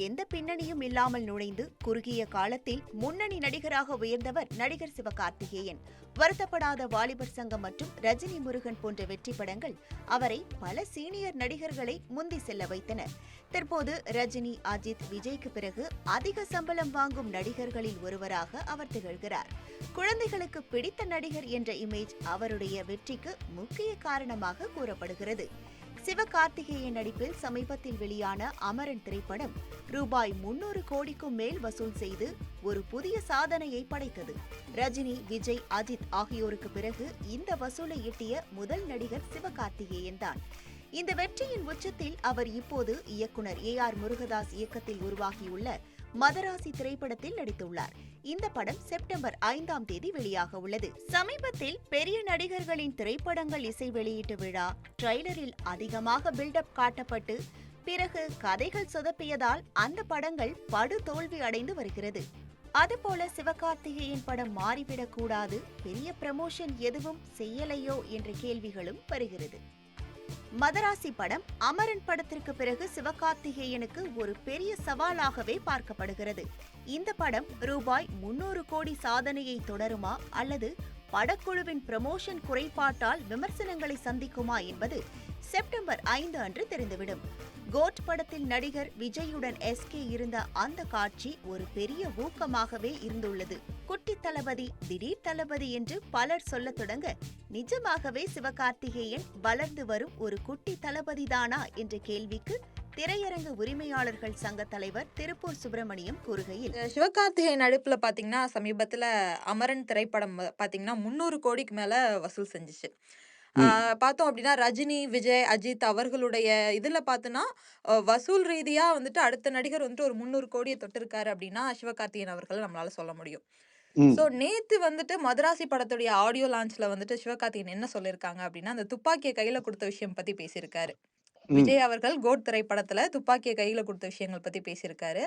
எந்த பின்னணியும் இல்லாமல் நுழைந்து குறுகிய காலத்தில் முன்னணி நடிகராக உயர்ந்தவர் நடிகர் சிவகார்த்திகேயன். வருத்தப்படாத வாலிபர் சங்கம் மற்றும் ரஜினி முருகன் போன்ற வெற்றி படங்கள் அவரை பல சீனியர் நடிகர்களை முந்தி செல்ல வைத்தன. தற்போது ரஜினி, அஜித், விஜய்க்கு பிறகு அதிக சம்பளம் வாங்கும் நடிகர்களில் ஒருவராக அவர் திகழ்கிறார். குழந்தைகளுக்கு பிடித்த நடிகர் என்ற இமேஜ் அவருடைய வெற்றிக்கு முக்கிய காரணமாக கூறப்படுகிறது. சிவகார்த்திகேயன் நடிப்பில் சமீபத்தில் வெளியான அமரன் திரைப்படம் ரூபாய் 300 கோடிக்கும் மேல் வசூல் செய்து ஒரு புதிய சாதனையை படைத்தது. ரஜினி, விஜய், அஜித் ஆகியோருக்கு பிறகு இந்த வசூலை எட்டிய முதல் நடிகர் சிவகார்த்திகேயன் தான். இந்த வெற்றியின் உச்சத்தில் அவர் இப்போது இயக்குனர் AR முருகதாஸ் இயக்கத்தில் உருவாகியுள்ள மதராசி திரைப்படத்தில் நடித்துள்ளார். இந்த படம் செப்டம்பர் 5ஆம் தேதி வெளியாக உள்ளது. சமீபத்தில் பெரிய நடிகர்களின் திரைப்படங்கள் இசை வெளியீட்டு விழா ட்ரெய்லரில் அதிகமாக பில்டப் காட்டப்பட்டு பிறகு கதைகள் சொதப்பியதால் அந்த படங்கள் படு தோல்வி அடைந்து வருகிறது. அதுபோல சிவகார்த்திகேயன் படம் மாறிவிடக் கூடாது, பெரிய ப்ரமோஷன் எதுவும் செய்யலையோ என்ற கேள்விகளும் வருகிறது. மதராசி படம் அமரன் படத்திற்கு பிறகு சிவகார்த்திகேயனுக்கு ஒரு பெரிய சவாலாகவே பார்க்கப்படுகிறது. இந்த படம் ரூபாய் 300 கோடி சாதனையை தொடருமா அல்லது படக்குழுவின் ப்ரமோஷன் குறைபாட்டால் விமர்சனங்களை சந்திக்குமா என்பது செப்டம்பர் 5 அன்று தெரிந்துவிடும். கோட் படத்தில் நடிகர் விஜயுடன் SK இருந்த அந்த காட்சி ஒரு பெரிய ஊக்கமாகவே இருந்துள்ளது. குட்டி தளபதி, திடீர் தளபதி என்று பலர் சொல்லத் தொடங்க, நிஜமாகவே சிவகார்த்திகேயன் வளர்ந்து வரும் ஒரு குட்டி தளபதிதானா என்ற கேள்விக்கு திரையரங்கு உரிமையாளர்கள் சங்க தலைவர் திருப்பூர் சுப்பிரமணியம் கூறுகையில், சிவகார்த்திகேயன் நடிப்புல பாத்தீங்கன்னா சமீபத்துல அமரன் திரைப்படம் பாத்தீங்கன்னா 300 கோடிக்கு மேல வசூல் செஞ்சுச்சு. பார்த்தோம் அப்படின்னா ரஜினி, விஜய், அஜித் அவர்களுடைய இதுல பார்த்தோன்னா வசூல் ரீதியா வந்துட்டு அடுத்த நடிகர் வந்துட்டு ஒரு 300 கோடியை தொட்டிருக்காரு அப்படின்னா சிவகார்த்திகேயன் அவர்களை நம்மளால சொல்ல முடியும். சோ நேத்து வந்துட்டு மதராசி படத்துடைய ஆடியோ லான்ச்ல வந்துட்டு சிவகார்த்திகேயன் என்ன சொல்லியிருக்காங்க அப்படின்னா, அந்த துப்பாக்கியை கையில கொடுத்த விஷயம் பத்தி பேசியிருக்காரு. விஜய் அவர்கள் கோட் திரைப்படத்துல துப்பாக்கியை கையில கொடுத்த விஷயங்கள் பத்தி பேசியிருக்காரு.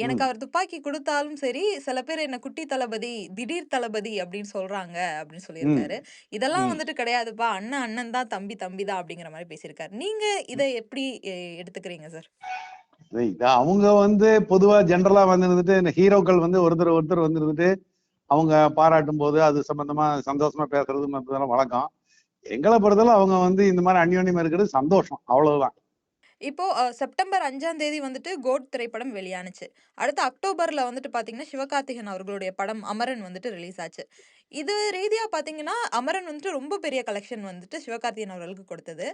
எனக்கு அவர் துப்பாக்கி கொடுத்தாலும் சரி, சில பேர் என்ன குட்டி தளபதி, திடீர் தளபதி அப்படின்னு சொல்றாங்க அப்படின்னு சொல்லியிருக்காரு. இதெல்லாம் வந்துட்டு கிடையாதுப்பா, அண்ணன் அண்ணன் தான், தம்பி தம்பி தான் அப்படிங்கிற மாதிரி பேசியிருக்காரு. நீங்க இதை எப்படி எடுத்துக்கிறீங்க சார்? அவங்க பொதுவா ஜெனரலா இருந்துட்டு இந்த ஹீரோக்கள் ஒருத்தர் ஒருத்தர் இருந்துட்டு அவங்க பாராட்டும் போது அது சம்பந்தமா சந்தோஷமா பேசுறது வழக்கம். எங்களை பொறுத்தவரை அவங்க இந்த மாதிரி அந்யோன்யமா இருக்கிறது சந்தோஷம், அவ்வளவுதான். இப்போ செப்டம்பர் 5ஆம் தேதி வந்துட்டு கோட் திரைப்படம் வெளியானுச்சு. அடுத்து அக்டோபர்ல வந்துட்டு பாத்தீங்கன்னா சிவகார்த்திகேயன் அவர்களுடைய படம் அமரன் வந்துட்டு ரிலீஸ் ஆச்சு. இது ரீதியா பாத்தீங்கன்னா அமரன் வந்துட்டு ரொம்ப பெரிய கலெக்ஷன் வந்துட்டு சிவகார்த்திகேயன் அவர்களுக்கு கொடுத்தது.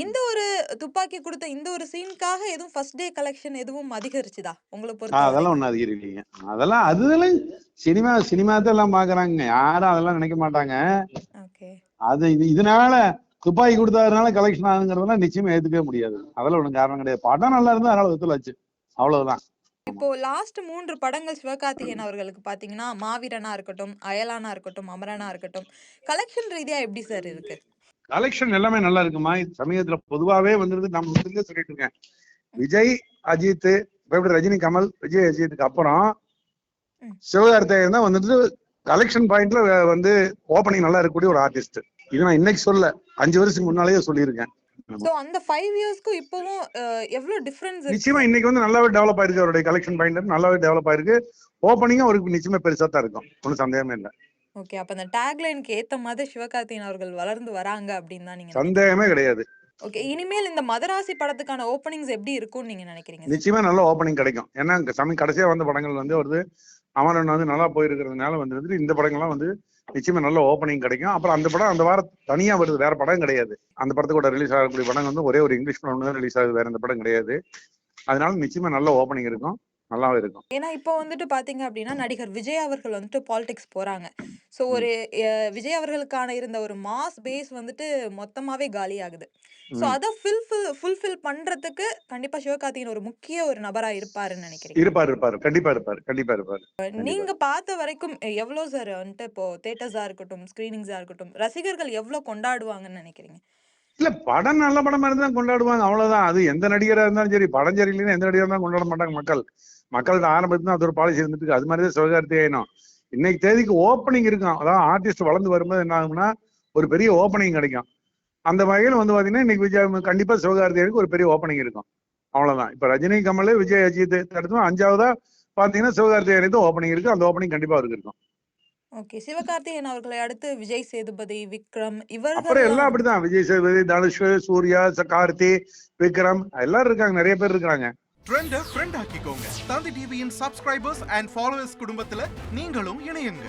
இந்த ஒரு துப்பாக்கி கொடுத்த இந்த ஒரு சீனுக்காக எதுவும் ஃபர்ஸ்ட் டே கலெக்ஷன் எதுவும் அதிகரிச்சுதா உங்களை பொறுத்த? அதெல்லாம் ஒண்ணு அதிகரிக்கீங்க. அதெல்லாம் சினிமா தான் எல்லாம் பாக்குறாங்க, யாரும் அதெல்லாம் நினைக்க மாட்டாங்க. அது இதனால துப்பாக்கி கொடுத்ததுனால கலெக்ஷன் ஆகுங்கிறதெல்லாம் நிச்சயமா ஏத்துக்கவே முடியாது. அதெல்லாம் ஒண்ணும் காரணம் கிடையாது. படம் நல்லா இருந்தா அதனால ஒத்துழைச்சு, அவ்வளவுதான். இப்போ லாஸ்ட் 3 படங்கள் சிவகார்த்திகேயன் அவர்களுக்கு பாத்தீங்கன்னா மாவீரனா இருக்கட்டும், அயலானா இருக்கட்டும், அமரனா இருக்கட்டும், கலெக்ஷன் ரீதியா எப்படி சார் இருக்கு? கலெக்ஷன் எல்லாமே நல்லா இருக்குமா. சமயத்துல பொதுவாவே நம்ம சொல்லிட்டு இருக்கேன், விஜய், அஜித், ரஜினி, கமல், விஜய், அஜித்துக்கு அப்புறம் சிவகார்த்திகேயன் தான் கலெக்ஷன் பாயிண்ட்ல ஓப்பனிங் நல்லா இருக்கக்கூடிய ஒரு ஆர்டிஸ்ட். இது நான் இன்னைக்கு சொல்ல, 5 வருஷத்துக்கு முன்னாலேயே சொல்லியிருக்கேன். சோ அந்த 5 இயர்ஸ்க்கும் இப்பவும் எவ்வளவு டிஃபரன்ஸ் இருக்கு? நிச்சயமா இன்னைக்கு நல்லாவே டெவலப் ஆயிருக்கு. அவருடைய கலெக்ஷன் பாயிண்ட் நல்லாவே டெவலப் ஆயிருக்கு. ஓப்பனிங்கும் அவருக்கு நிச்சயமா பெருசா தான் இருக்கும், ஒன்றும் சந்தேகமே இல்லை. ஓகே, அப்ப அந்த டேக்லைனுக்கு ஏத்த மாதிரி சிவகார்த்திகேயன் அவர்கள் வளர்ந்து வராங்க அப்படின்னு தான் நீங்க? சந்தேகமே கிடையாது. ஓகே, இனிமேல் இந்த மதராசி படத்துக்கான ஓப்பனிங்ஸ் எப்படி இருக்கும்னு நீங்க நினைக்கிறீங்க? நிச்சயமா நல்ல ஓப்பனிங் கிடைக்கும். ஏன்னா கடைசியா வந்த படங்கள் வருது, அமரன் நல்லா போயிருக்கிறதுனால இந்த படங்கள்லாம் நிச்சயமா நல்ல ஓப்பனிங் கிடைக்கும். அப்புறம் அந்த படம் அந்த வாரம் தனியா வருது, வேற படம் கிடையாது. அந்த படத்துக்கூட ரிலீஸ் ஆகக்கூடிய படம் ஒரே ஒரு இங்கிலீஷ் படம் தான் ரிலீஸ் ஆகுது, வேற எந்த படம் கிடையாது. அதனால நிச்சயமா நல்ல ஓப்பனிங் இருக்கும், நல்லாவே இருக்கும். ஏன்னா இப்போ பாத்தீங்க அப்படின்னா நடிகர் விஜய் அவர்கள் பாலிடிக்ஸ் போறாங்க. சோ ஒரு விஜய் அவர்களுக்கான இருந்த ஒரு மாஸ் பேஸ் மொத்தமாவே காலி ஆகுது. சோ அத ஃபுல்ஃபில் பண்றதுக்கு கண்டிப்பா சிவகார்த்திகேயன் ஒரு முக்கிய ஒரு நபரா இருப்பாருன்னு நினைக்கிறீங்க? இருப்பாரு, கண்டிப்பா இருப்பாரு. நீங்க பார்த்த வரைக்கும் எவ்வளவு சார் இப்போ தியேட்டர்ஸா இருக்கட்டும், ஸ்கிரீனிங்ஸா இருக்கட்டும், ரசிகர்கள் எவ்வளவு கொண்டாடுவாங்கன்னு நினைக்கிறீங்க? இல்ல, படம் நல்ல படமா இருந்தா கொண்டாடுவாங்க, அவ்வளவுதான். அது எந்த நடிகரா இருந்தாலும் சரி, படம் சரியில்லைன்னு எந்த நடிகரா இருந்தாலும் கொண்டாட மாட்டாங்க மக்கள் ஆரம்பத்துல அது ஒரு பாலிசி இருந்துட்டு. அது மாதிரிதான் சிவகார்த்திகேயனும். இன்னைக்கு தேதிக்கு ஓப்பனிங் இருக்கும். அதான் ஆர்டிஸ்ட் வளர்ந்து வரும்போது என்ன ஆகும்னா ஒரு பெரிய ஓப்பனிங் கிடைக்கும். அந்த வகையில் பாத்தீங்கன்னா இன்னைக்கு விஜய் கண்டிப்பா சிவகார்த்திகேயனுக்கு ஒரு பெரிய ஓப்பனிங் இருக்கும். அவ்வளவுதான். இப்ப ரஜினி, கமல், விஜய், அஜித் அடுத்து 5வதா பாத்தீங்கன்னா சிவகார்த்திகேயன் ஓப்பனிங் இருக்கு. அந்த ஓப்பனிங் கண்டிப்பா அவருக்கு இருக்கும். ஓகே. சிவகார்த்திகேயன் அவர்களை அடுத்து விஜய் சேதுபதி, விக்ரம் அப்புறம் இவர்கள்லாம் எல்லாம் அப்படிதான். விஜய் சேதுபதி, தனுஷ், சூர்யா, கார்த்தி, விக்ரம் எல்லாரும் இருக்காங்க. நிறைய பேர் இருக்காங்க. ட்ரெண்ட ஃப்ரெண்ட் ஆக்கிக்கோங்க. தந்தி டிவியின் சப்ஸ்கிரைபர்ஸ் அண்ட் ஃபாலோவர்ஸ் குடும்பத்துல நீங்களும் இணையுங்க.